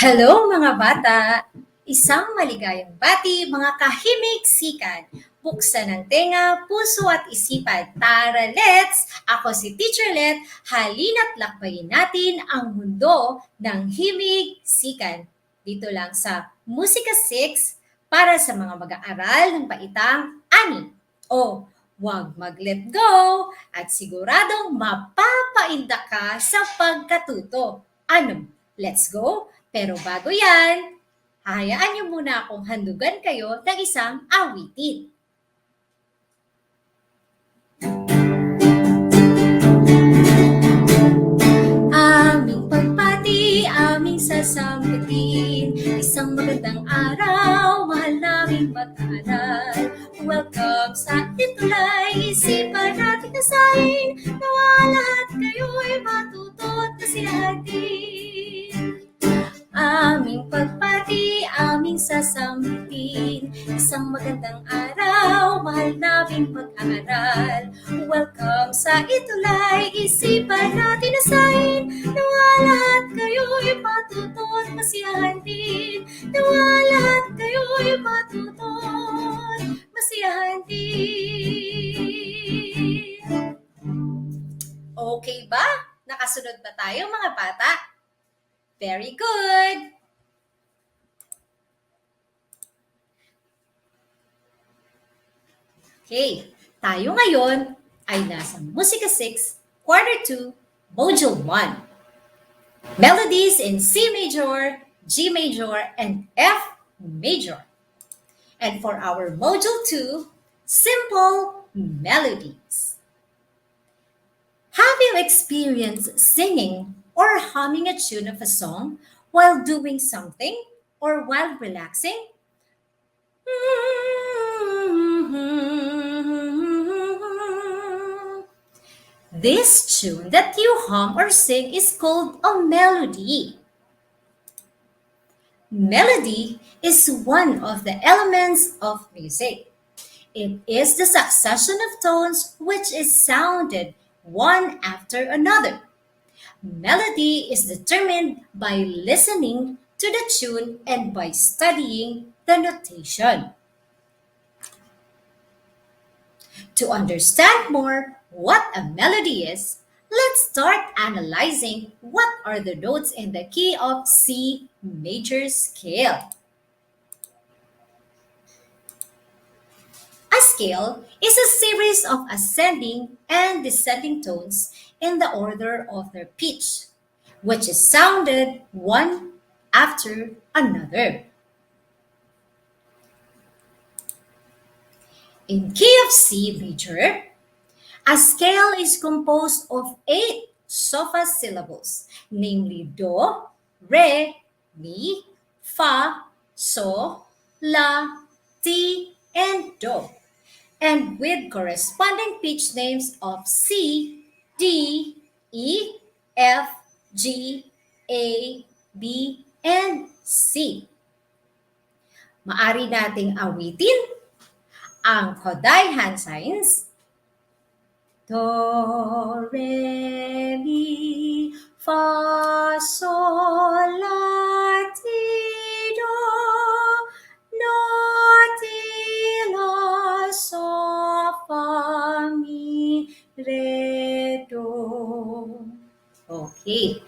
Hello mga bata! Isang maligayang bati mga kahimik-sikan. Buksan ang tenga, puso at isipan. Tara, let's! Ako si Teacher Let. Halina't lakbayin natin ang mundo ng himig-sikan. Dito lang sa Musika 6 para sa mga mag-aaral ng paitang ani. O, huwag mag-let go at siguradong mapapainda ka sa pagkatuto. Ano? Let's go? Pero bago yan, hahayaan niyo muna akong handugan kayo ng isang awitin. Aming pagpati, aming sasampitin, isang magandang araw, mahal naming mag-aaral. Welcome sa ETULAY, isipan natin kasahin, nawa lahat kayo'y matuto't masiyahin. Aming pagpati, aming sasampitin, isang magandang araw, mahal naming mag-aaral. Welcome sa ETULAY, isipan natin asahin, nawa lahat kayo'y matuto't masiyahan din. Nawa lahat kayo'y matuto't masiyahan din. Okay ba? Nakasunod ba tayo mga bata? Very good! Okay, tayo ngayon ay nasa Musika 6, Quarter 2, Module 1. Melodies in C major, G major, and F major. And for our Module 2, Simple Melodies. Have you experienced singing or humming a tune of a song while doing something or while relaxing? This tune that you hum or sing is called a melody. Melody is one of the elements of music. It is the succession of tones which is sounded one after another. Melody is determined by listening to the tune and by studying the notation. To understand more what a melody is, let's start analyzing what are the notes in the key of C major scale. A scale is a series of ascending and descending tones in the order of their pitch, which is sounded one after another. In key of C major, a scale is composed of 8 sophist syllables, namely Do, Re, Mi, Fa, So, La, Ti, and Do, and with corresponding pitch names of C, D, E, F, G, A, B, and C. Maari nating awitin ang Koday hand signs. Do, Re, Mi, Fa, Sol, La, Ti, Do, Do, Ti, La, So, Fa, Mi, Re, Do. Okay.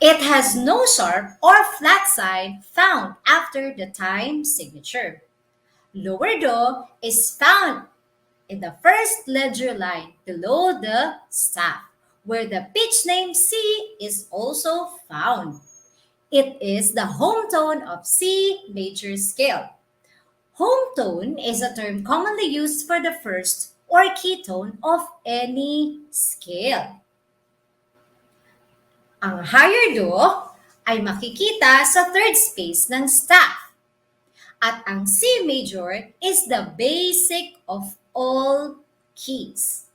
It has no sharp or flat sign found after the time signature. Lower Do is found in the first ledger line below the staff, where the pitch name C is also found. It is the home tone of C major scale. Home tone is a term commonly used for the first or key tone of any scale. Ang higher Do ay makikita sa third space ng staff. At ang C major is the basic of all keys.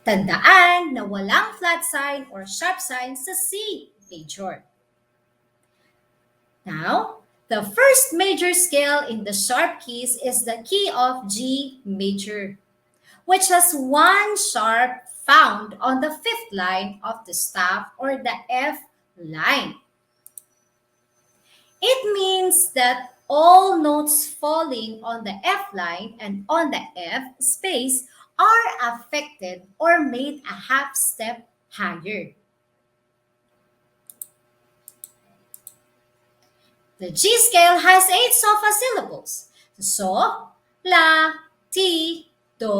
Tandaan na walang flat sign or sharp sign sa C major. Now, the first major scale in the sharp keys is the key of G major, which has one sharp found on the fifth line of the staff or the F line. It means that all notes falling on the F line and on the F space are affected or made a half step higher. The G scale has 8 SOFA syllables: So, La, Ti, Do,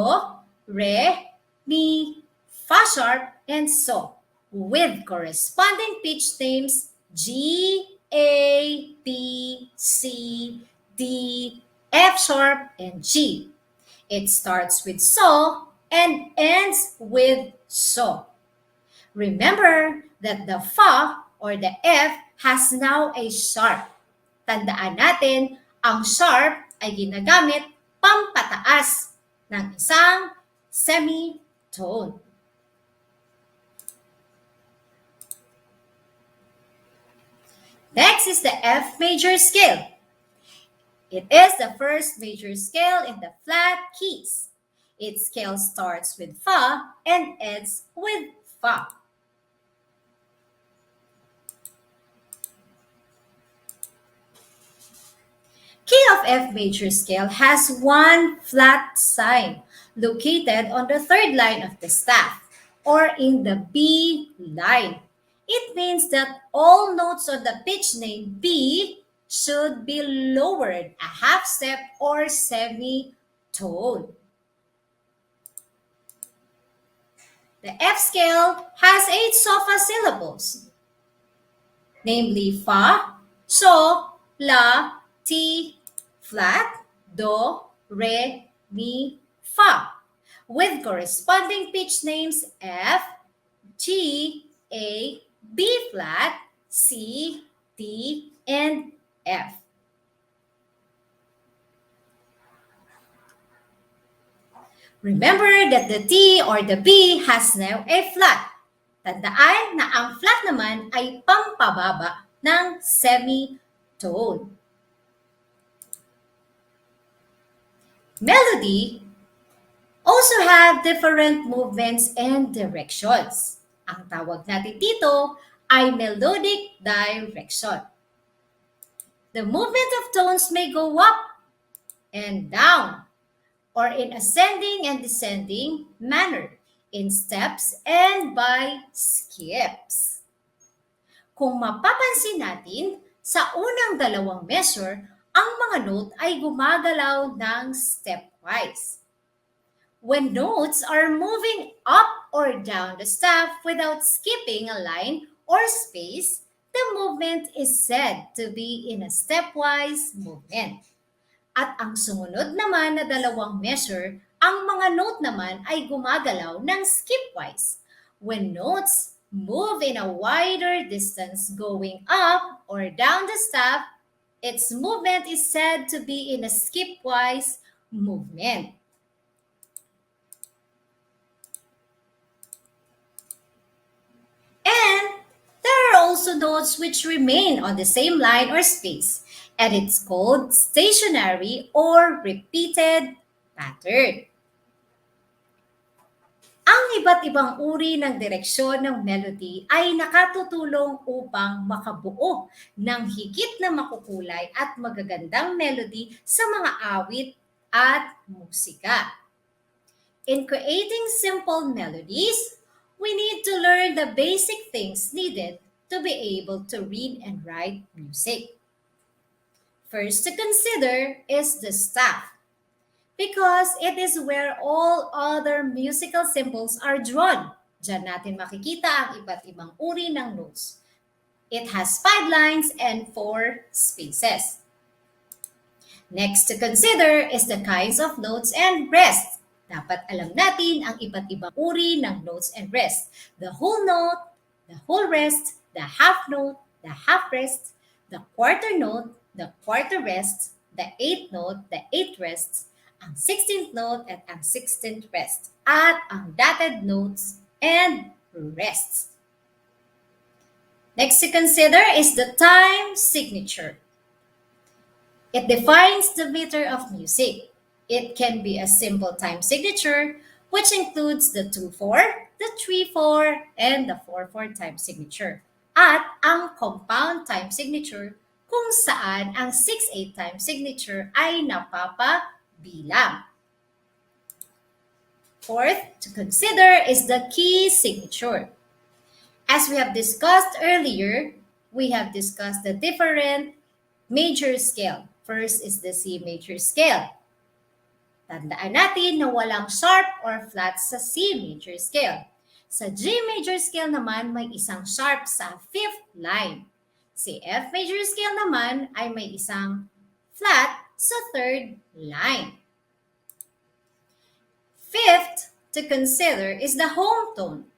Re, Mi, Fa sharp, and So, with corresponding pitch names G, A, B, C, D, F sharp, and G. It starts with So and ends with So. Remember that the Fa or the F has now a sharp. Tandaan natin, ang sharp ay ginagamit pampataas ng isang semitone. Next is the F major scale. It is the first major scale in the flat keys. Its scale starts with Fa and ends with Fa. Key of F major scale has one flat sign located on the third line of the staff or in the B line. It means that all notes on the pitch name B should be lowered a half step or semitone. The F scale has 8 SOFA syllables, namely Fa, So, La, Ti, flat, Do, Re, Mi, Fa, with corresponding pitch names F, G, A, B flat, C, D, and F. Remember that the T or the B has now a flat. Tandaan na ang flat naman ay pampababa ng semitone. Melody also have different movements and directions. Ang tawag natin dito ay melodic direction. The movement of tones may go up and down or in ascending and descending manner, in steps and by skips. Kung mapapansin natin, sa unang dalawang measure, ang mga note ay gumagalaw ng stepwise. When notes are moving up or down the staff without skipping a line or space, the movement is said to be in a stepwise movement. At ang sumunod naman na dalawang measure, ang mga note naman ay gumagalaw ng skipwise. When notes move in a wider distance going up or down the staff, its movement is said to be in a skipwise movement. And there are also notes which remain on the same line or space, and it's called stationary or repeated pattern. Ang iba't ibang uri ng direksyon ng melody ay nakatutulong upang makabuo ng higit na makukulay at magagandang melody sa mga awit at musika. In creating simple melodies, we need to learn the basic things needed to be able to read and write music. First to consider is the staff, because it is where all other musical symbols are drawn. Diyan natin makikita ang iba't ibang uri ng notes. It has 5 lines and 4 spaces. Next to consider is the kinds of notes and rests. Dapat alam natin ang iba't ibang uri ng notes and rests. The whole note, the whole rest, the half note, the half rest, the quarter note, the quarter rest, the eighth note, the eighth rests, ang 16th note at ang 16th rest, at ang dotted notes and rests. Next to consider is the time signature. It defines the meter of music. It can be a simple time signature which includes the 2-4, the 3-4, and the 4-4 time signature. At ang compound time signature kung saan ang 6-8 time signature ay napapabilang. Fourth to consider is the key signature. As we have discussed earlier, we have discussed the different major scale. First is the C major scale. Tandaan natin na walang sharp or flat sa C major scale. Sa G major scale naman, may isang sharp sa fifth line. Si F major scale naman ay may isang flat sa third line. Fifth to consider is the home tone.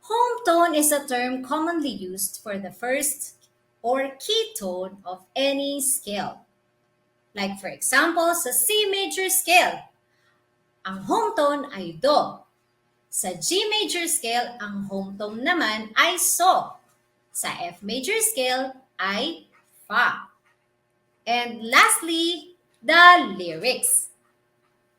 Home tone is a term commonly used for the first or key tone of any scale. Like for example, sa C major scale, ang home tone ay Do. Sa G major scale, ang home tone naman ay So. Sa F major scale ay Fa. And lastly, the lyrics.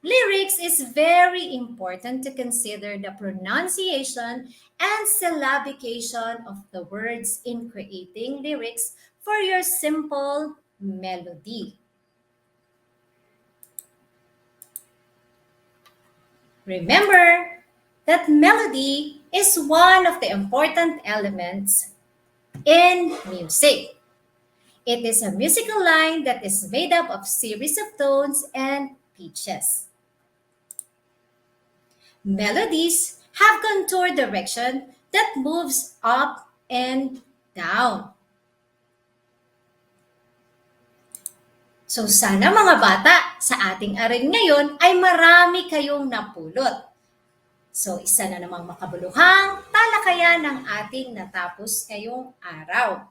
Lyrics is very important to consider the pronunciation and syllabication of the words in creating lyrics for your simple melody. Remember that melody is one of the important elements in music. It is a musical line that is made up of series of tones and pitches. Melodies have contour direction that moves up and down. So sana mga bata, sa ating aral ngayon ay marami kayong napulot. So isa na namang makabuluhang talakayan ng ating natapos ngayong araw.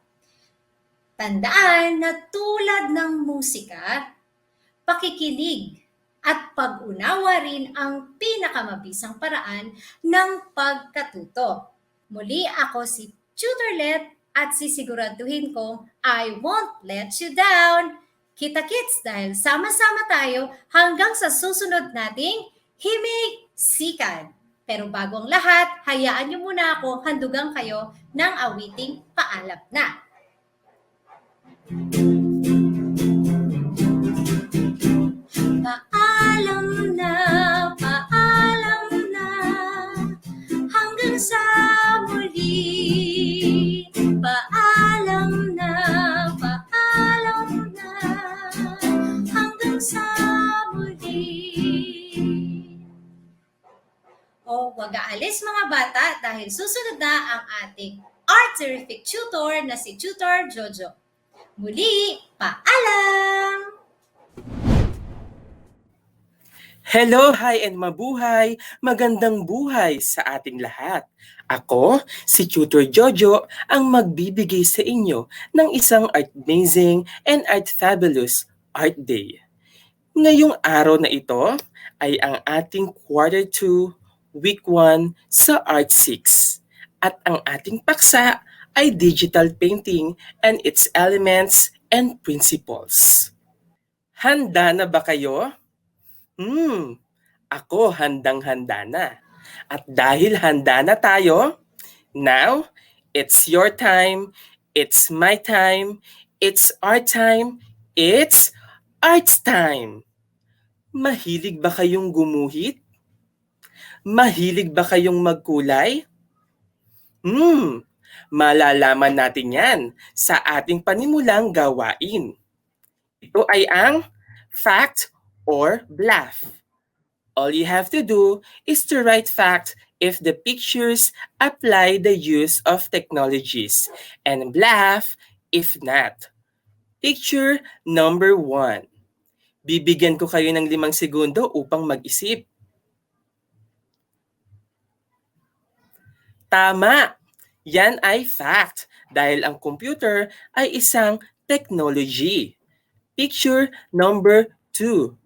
Tandaan na tulad ng musika, pakikinig at pag-unawa rin ang pinakamabisang paraan ng pagkatuto. Muli ako si Tutor at sisiguraduhin kong I won't let you down. Kita-kits dahil sama-sama tayo hanggang sa susunod nating himig sikan. Pero bago ang lahat, hayaan niyo muna ako handugang kayo ng awiting paalab na. Paalam na, hanggang sa muli. Paalam na, hanggang sa muli. O wag aalis mga bata dahil susunod na ang ating art terrific tutor na si Tutor Jojo. Muli, paalam! Hello, hi and mabuhay! Magandang buhay sa ating lahat. Ako, si Tutor Jojo, ang magbibigay sa inyo ng isang art-amazing and art-fabulous Art Day. Ngayong araw na ito ay ang ating Quarter 2, Week 1 sa Art 6. At ang ating paksa ay Digital Painting and its Elements and Principles. Handa na ba kayo? Ako handang-handa na. At dahil handa na tayo, now, it's your time, it's my time, it's our time, it's art's time. Mahilig ba kayong gumuhit? Mahilig ba kayong magkulay? Malalaman natin yan sa ating panimulang gawain. Ito ay ang fact or bluff. All you have to do is to write fact if the pictures apply the use of technologies and bluff if not. Picture number 1. Bibigyan ko kayo ng 5 segundo upang mag-isip. Tama! Yan ay fact dahil ang computer ay isang technology. Picture number 2.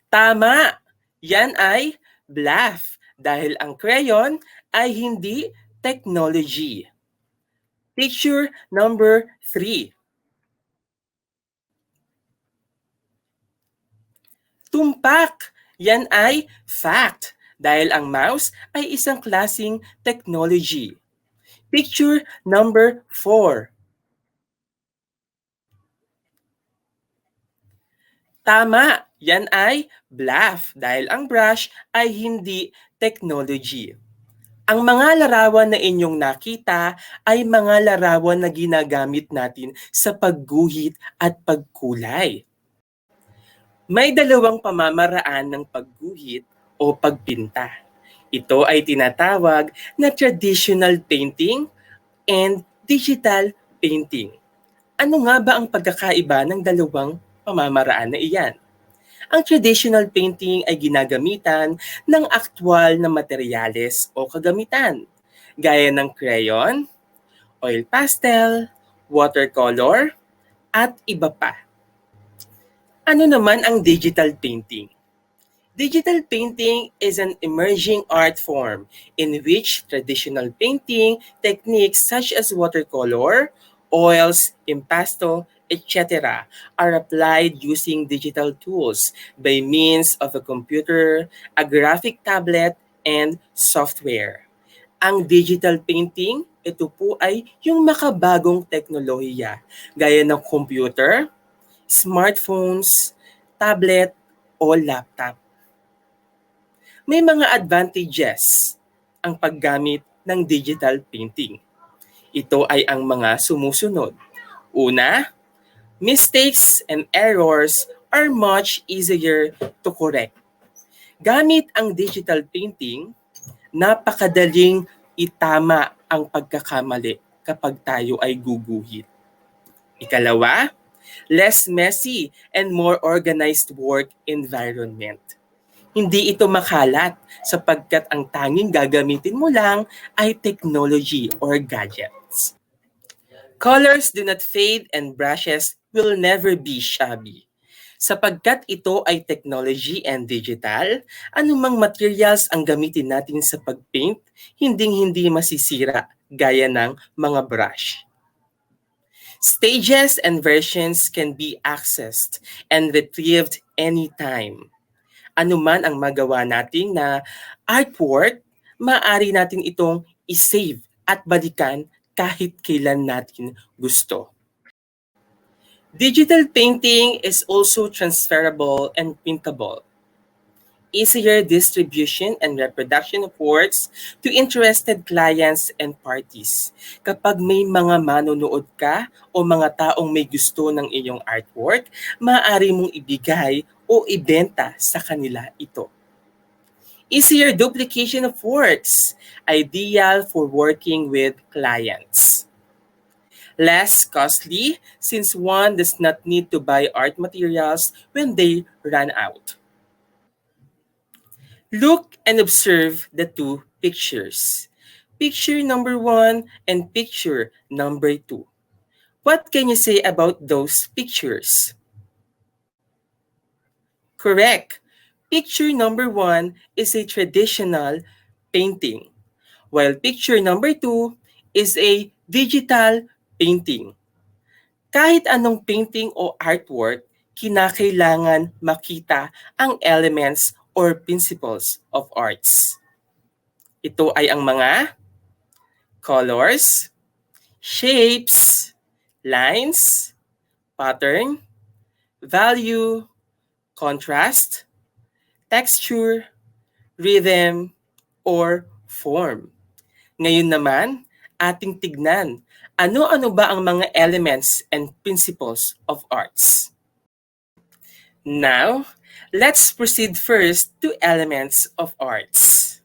Tama! Yan ay bluff dahil ang crayon ay hindi technology. Picture number 3. Tumpak! Yan ay fact dahil ang mouse ay isang klasing technology. Picture number 4. Tama, yan ay bluff dahil ang brush ay hindi technology. Ang mga larawan na inyong nakita ay mga larawan na ginagamit natin sa pagguhit at pagkulay. May dalawang pamamaraan ng pagguhit o pagpinta. Ito ay tinatawag na traditional painting and digital painting. Ano nga ba ang pagkakaiba ng dalawang pamamaraan na iyan? Ang traditional painting ay ginagamitan ng aktwal na materyales o kagamitan, gaya ng crayon, oil pastel, watercolor, at iba pa. Ano naman ang digital painting? Digital painting is an emerging art form in which traditional painting techniques such as watercolor, oils, impasto, etc. are applied using digital tools by means of a computer, a graphic tablet, and software. Ang digital painting, ito po ay yung makabagong teknolohiya gaya ng computer, smartphones, tablet, o laptop. May mga advantages ang paggamit ng digital painting. Ito ay ang mga sumusunod. Una, mistakes and errors are much easier to correct. Gamit ang digital painting, napakadaling itama ang pagkakamali kapag tayo ay guguhit. Ikalawa, less messy and more organized work environment. Hindi ito makalat sapagkat ang tanging gagamitin mo lang ay technology or gadgets. Colors do not fade and brushes will never be shabby. Sapagkat ito ay technology and digital, anumang materials ang gamitin natin sa pagpaint, hinding-hindi masisira gaya ng mga brush. Stages and versions can be accessed and retrieved anytime. Ano man ang magawa natin na artwork, maaari natin itong isave at balikan kahit kailan natin gusto. Digital painting is also transferable and printable. Easier distribution and reproduction of works to interested clients and parties. Kapag may mga manonood ka o mga taong may gusto ng iyong artwork, maaari mong ibigay o ibenta sa kanila ito. Easier duplication of works, ideal for working with clients. Less costly since one does not need to buy art materials when they run out. Look and observe the two pictures. Picture number 1 and picture number 2. What can you say about those pictures? Correct. Picture number 1 is a traditional painting, while picture number 2 is a digital painting. Kahit anong painting o artwork, kinakailangan makita ang elements or principles of arts. Ito ay ang mga colors, shapes, lines, pattern, value, contrast, texture, rhythm, or form. Ngayon naman, ating tignan ano-ano ba ang mga elements and principles of arts. Now, let's proceed first to elements of arts.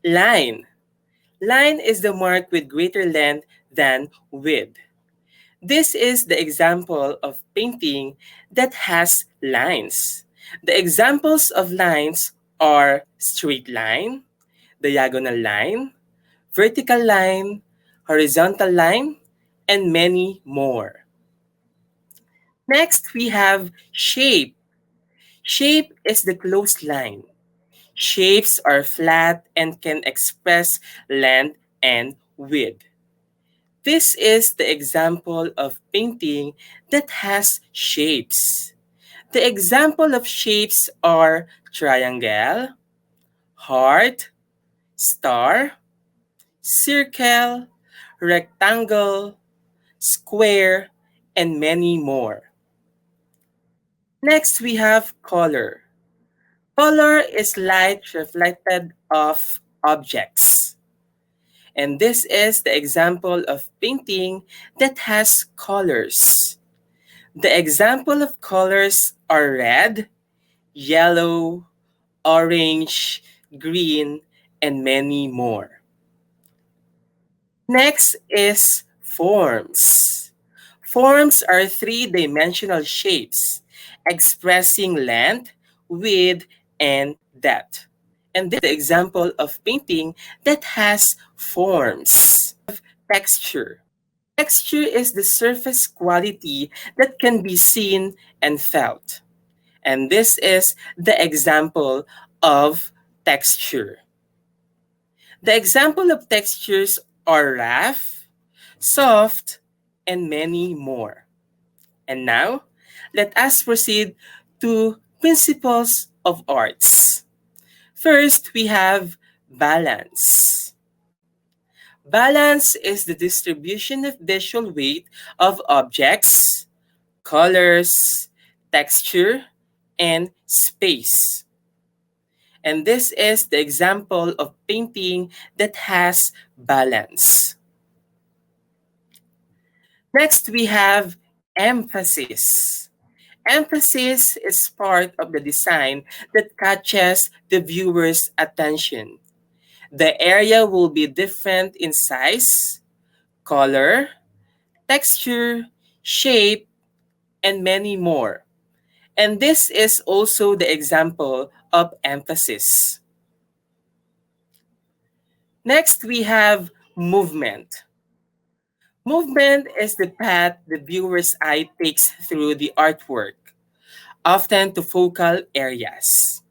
Line. Line is the mark with greater length than width. This is the example of painting that has lines. The examples of lines are straight line, diagonal line, vertical line, horizontal line, and many more. Next, we have shape. Shape is the closed line. Shapes are flat and can express length and width. This is the example of painting that has shapes. The example of shapes are triangle, heart, star, circle, rectangle, square, and many more. Next, we have color. Color is light reflected off objects. And this is the example of painting that has colors. The example of colors are red, yellow, orange, green, and many more. Next is forms. Forms are three-dimensional shapes expressing length, width, and depth. And this is the example of painting that has forms. Texture. Texture is the surface quality that can be seen and felt. And this is the example of texture. The example of textures are rough, soft, and many more. And now, let us proceed to principles of arts. First, we have balance. Balance is the distribution of visual weight of objects, colors, texture, and space. And this is the example of painting that has balance. Next, we have emphasis. Emphasis is part of the design that catches the viewer's attention. The area will be different in size, color, texture, shape, and many more. And this is also the example of emphasis. Next, we have movement. Movement is the path the viewer's eye takes through the artwork, often to focal areas.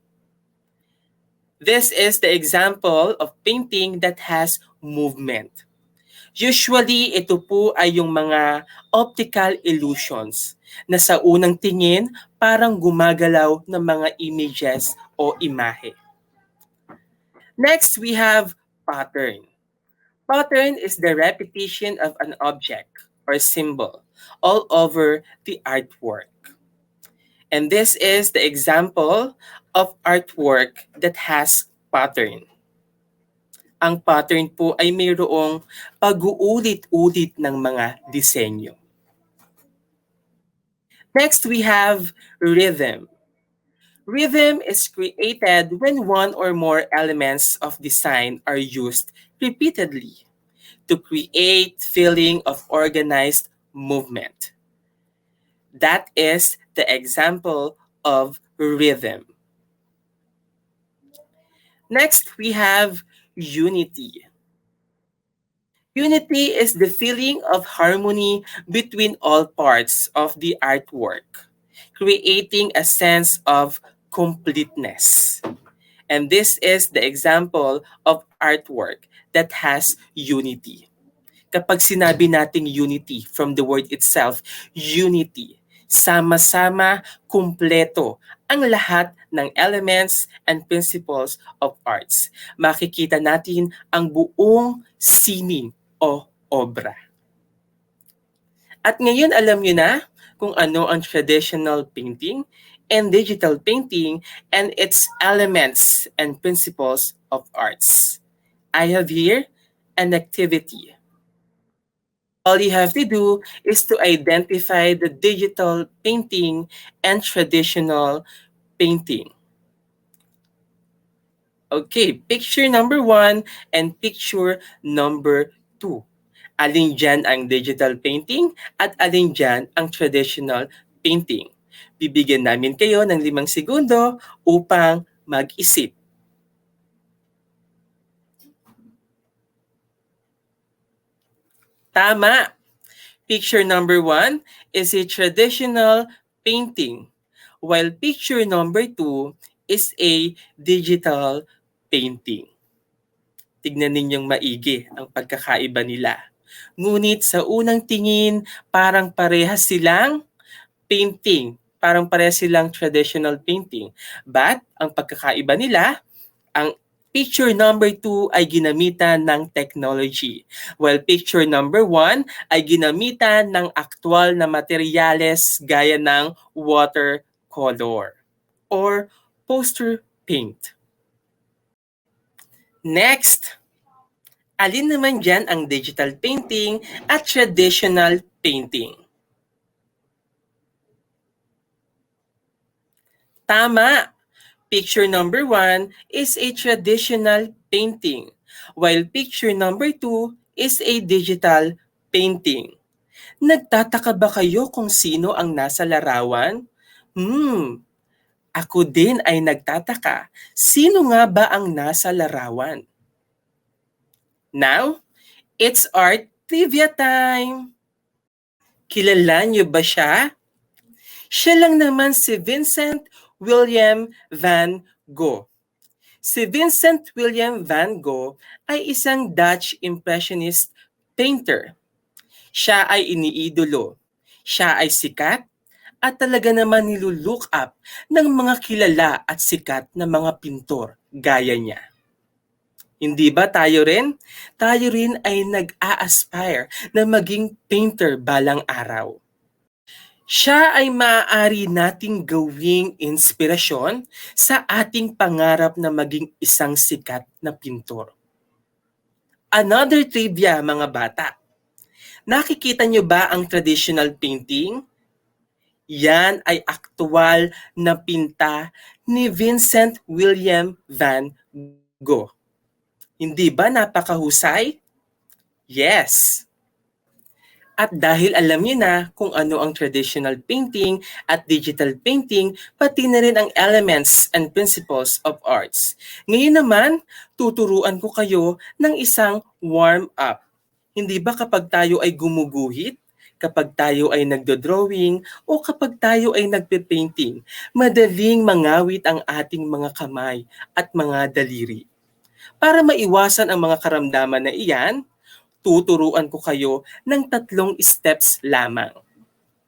This is the example of painting that has movement. Usually, ito po ay yung mga optical illusions na sa unang tingin parang gumagalaw ng mga images o imahe. Next, we have pattern. Pattern is the repetition of an object or symbol all over the artwork. And this is the example of artwork that has pattern. Ang pattern po ay mayroong pag-uulit-ulit ng mga disenyo. Next, we have rhythm. Rhythm is created when one or more elements of design are used repeatedly to create feeling of organized movement. That is the example of rhythm. Next, we have unity. Unity is the feeling of harmony between all parts of the artwork, creating a sense of completeness. And this is the example of artwork that has unity. Kapag sinabi nating unity from the word itself, unity, sama-sama, kumpleto ang lahat ng elements and principles of arts. Makikita natin ang buong sining o obra. At ngayon alam niyo na kung ano ang traditional painting and digital painting and its elements and principles of arts. I have here an activity. All you have to do is to identify the digital painting and traditional painting. Okay, picture number 1 and picture number 2. Alin dyan ang digital painting at alin dyan ang traditional painting. Bibigyan namin kayo ng 5 segundo upang mag-isip. Tama! Picture number 1 is a traditional painting, while picture number 2 is a digital painting. Tignan ninyong maigi ang pagkakaiba nila. Ngunit sa unang tingin, parang parehas silang painting. Parang pare silang traditional painting. But ang pagkakaiba nila, ang picture number 2 ay ginamitan ng technology, while picture number 1 ay ginamitan ng aktwal na materyales gaya ng watercolor or poster paint. Next, alin naman dyan ang digital painting at traditional painting? Tama! Picture number 1 is a traditional painting, while picture number 2 is a digital painting. Nagtataka ba kayo kung sino ang nasa larawan? Ako din ay nagtataka. Sino nga ba ang nasa larawan? Now, it's art trivia time! Kilala niyo ba siya? Siya lang naman si Vincent William van Gogh. Si Vincent William van Gogh ay isang Dutch Impressionist painter. Siya ay iniidolo. Siya ay sikat at talaga naman nilulook up ng mga kilala at sikat na mga pintor gaya niya. Hindi ba tayo rin? Tayo rin ay nag-a-aspire na maging painter balang araw. Siya ay maaari nating gawing inspirasyon sa ating pangarap na maging isang sikat na pintor. Another trivia mga bata. Nakikita niyo ba ang traditional painting? Yan ay aktwal na pinta ni Vincent William van Gogh. Hindi ba napakahusay? Yes! At dahil alam niyo na kung ano ang traditional painting at digital painting, pati na rin ang elements and principles of arts. Ngayon naman, tuturuan ko kayo ng isang warm-up. Hindi ba kapag tayo ay gumuguhit, kapag tayo ay nagdo-drawing, o kapag tayo ay nagpe-painting, madaling mangawit ang ating mga kamay at mga daliri. Para maiwasan ang mga karamdaman na iyan, tuturuan ko kayo ng 3 steps lamang.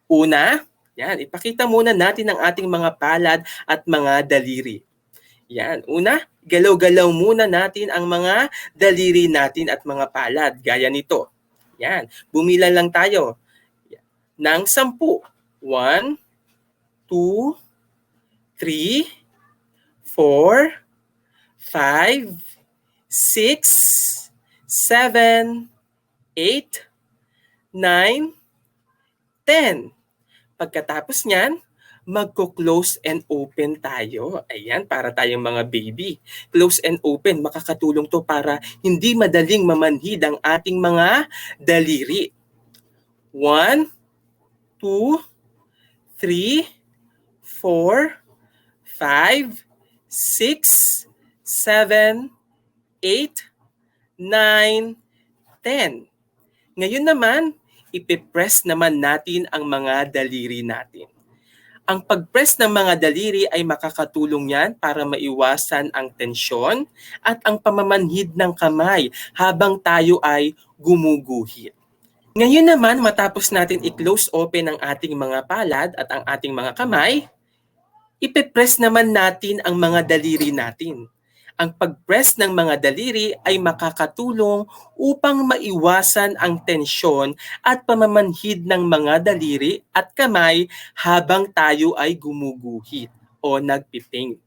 Una, yan, ipakita muna natin ang ating mga palad at mga daliri. Yan, una, galaw-galaw muna natin ang mga daliri natin at mga palad, gaya nito. Yan, bumilan lang tayo ng 10. 1, 2, 3, 4, 5, 6, 7, 8, 9, 10. Pagkatapos niyan, magko-close and open tayo. Ayan, para tayong mga baby. Close and open, makakatulong to para hindi madaling mamanhid ang ating mga daliri. 1, 2, 3, 4, 5, 6, 7, 8, 9, 10. Ngayon naman, ipipress naman natin ang mga daliri natin. Ang pagpress ng mga daliri ay makakatulong yan para maiwasan ang tensyon at ang pamamanhid ng kamay habang tayo ay gumuguhit. Ngayon naman, matapos natin i-close open ang ating mga palad at ang ating mga kamay, ipipress naman natin ang mga daliri natin. Ang pag-press ng mga daliri ay makakatulong upang maiwasan ang tensyon at pamamanhid ng mga daliri at kamay habang tayo ay gumuguhit o nagpipaint.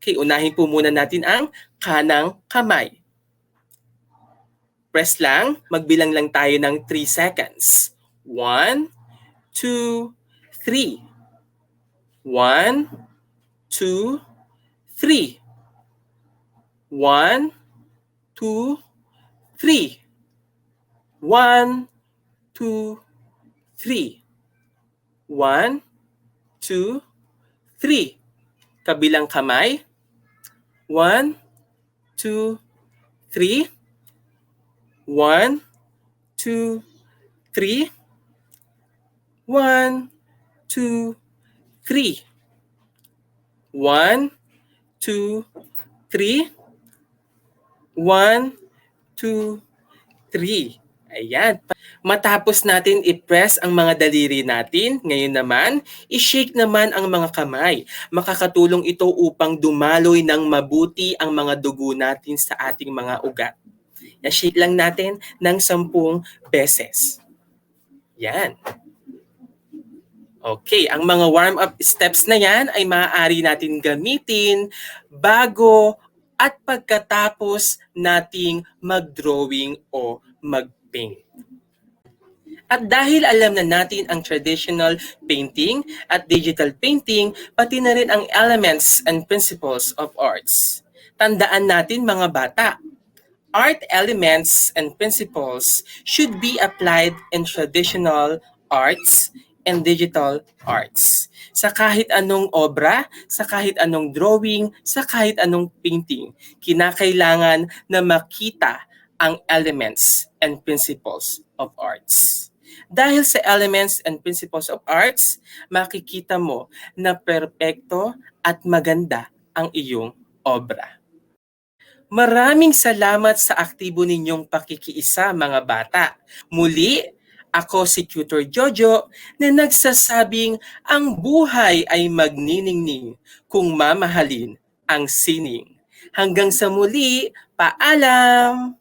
Okay, unahin po muna natin ang kanang kamay. Press lang, magbilang lang tayo ng 3 seconds. 1, 2, 3. 1, 2, 3. 1, 2, 3. 1, 2, 3. 1, 2, 3. Kabilang kamay. 1, 2, 3. 1, 2, 3. 1, 2, 3. 1, 2, 3. 1, 2, 3. Ayan. Matapos natin i-press ang mga daliri natin, ngayon naman, i-shake naman ang mga kamay. Makakatulong ito upang dumaloy ng mabuti ang mga dugo natin sa ating mga ugat. I-shake lang natin ng 10 beses. Yan. Okay, ang mga warm-up steps na yan ay maaari natin gamitin bago at pagkatapos nating mag-drawing o mag-paint. At dahil alam na natin ang traditional painting at digital painting, pati na rin ang elements and principles of arts. Tandaan natin mga bata, art elements and principles should be applied in traditional arts and digital arts. Sa kahit anong obra, sa kahit anong drawing, sa kahit anong painting, kinakailangan na makita ang elements and principles of arts. Dahil sa elements and principles of arts, makikita mo na perpekto at maganda ang iyong obra. Maraming salamat sa aktibo ninyong pakikiisa mga bata. Muli, ako si Tutor Jojo na nagsasabing ang buhay ay magniningning kung mamahalin ang sining. Hanggang sa muli, paalam!